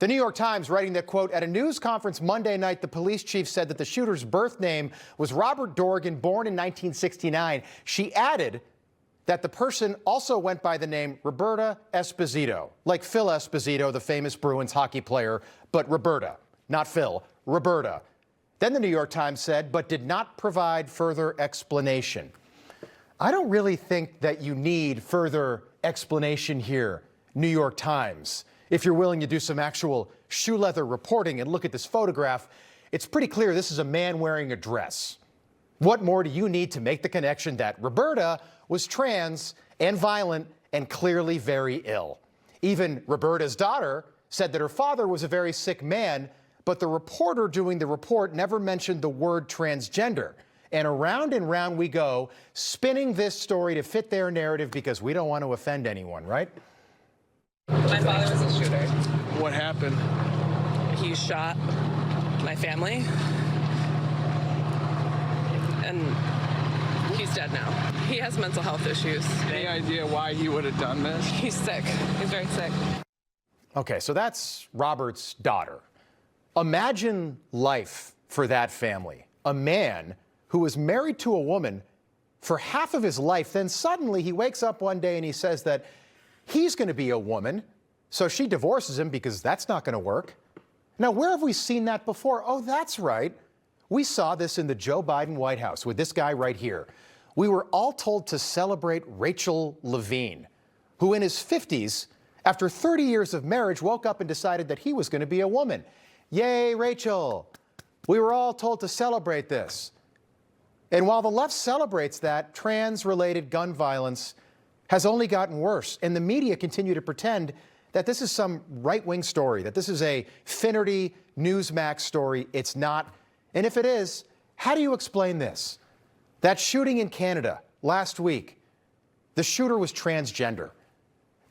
The New York Times writing that, quote, at a news conference Monday night, the police chief said that the shooter's birth name was Robert Dorgan, born in 1969. She added that the person also went by the name Roberta Esposito, like Phil Esposito, the famous Bruins hockey player, but Roberta, not Phil, Roberta. Then the New York Times said, but did not provide further explanation. I don't really think that you need further explanation here, New York Times. If you're willing to do some actual shoe leather reporting and look at this photograph, it's pretty clear this is a man wearing a dress. What more do you need to make the connection that Roberta was trans and violent and clearly very ill? Even Roberta's daughter said that her father was a very sick man, but the reporter doing the report never mentioned the word transgender. And round we go, spinning this story to fit their narrative because we don't want to offend anyone, right? My father was a shooter. What happened? He shot my family, and he's dead now. He has mental health issues. Any idea why he would have done this? He's sick. He's very sick. Okay, so that's Robert's daughter. Imagine life for that family. A man who was married to a woman for half of his life, then suddenly he wakes up one day and he says that he's going to be a woman, so she divorces him because that's not going to work. Now, where have we seen that before? Oh, that's right. We saw this in the Joe Biden White House with this guy right here. We were all told to celebrate Rachel Levine, who in his 50s, after 30 years of marriage, woke up and decided that he was going to be a woman. Yay, Rachel. We were all told to celebrate this. And while the left celebrates that, trans-related gun violence has only gotten worse, and the media continue to pretend that this is some right-wing story, that this is a Finnerty Newsmax story. It's not. And if it is, how do you explain this? That shooting in Canada last week, the shooter was transgender.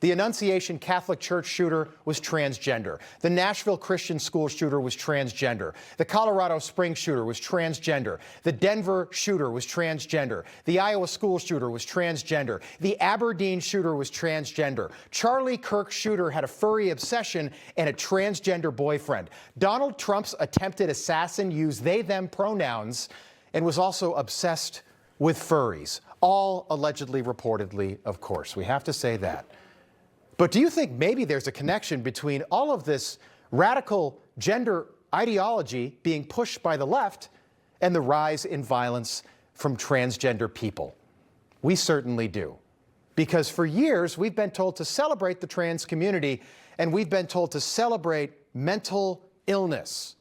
The Annunciation Catholic Church shooter was transgender. The Nashville Christian School shooter was transgender. The Colorado Springs shooter was transgender. The Denver shooter was transgender. The Iowa school shooter was transgender. The Aberdeen shooter was transgender. Charlie Kirk shooter had a furry obsession and a transgender boyfriend. Donald Trump's attempted assassin used they/them pronouns and was also obsessed with furries. All allegedly, reportedly, of course. We have to say that. But do you think maybe there's a connection between all of this radical gender ideology being pushed by the left and the rise in violence from transgender people? We certainly do. Because for years, we've been told to celebrate the trans community, and we've been told to celebrate mental illness.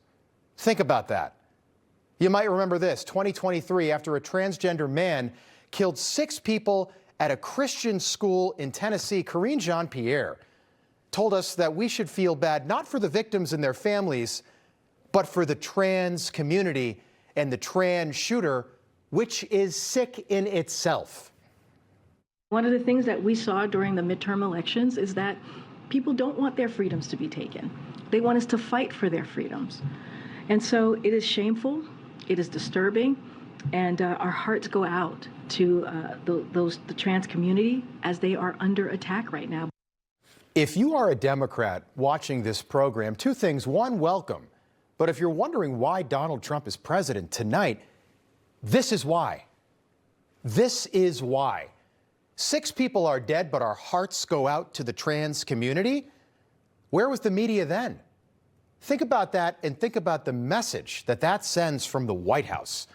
Think about that. You might remember this, 2023, after a transgender man killed 6 people at a Christian school in Tennessee, Karine Jean-Pierre told us that we should feel bad not for the victims and their families, but for the trans community and the trans shooter, which is sick in itself. One of the things that we saw during the midterm elections is that people don't want their freedoms to be taken. They want us to fight for their freedoms. And so it is shameful, it is disturbing, and our hearts go out to the trans community as they are under attack right now. If you are a Democrat watching this program, 2 things. 1, welcome. But if you're wondering why Donald Trump is president tonight, this is why. This is why. 6 people are dead, but our hearts go out to the trans community. Where was the media then? Think about that and think about the message that that sends from the White House.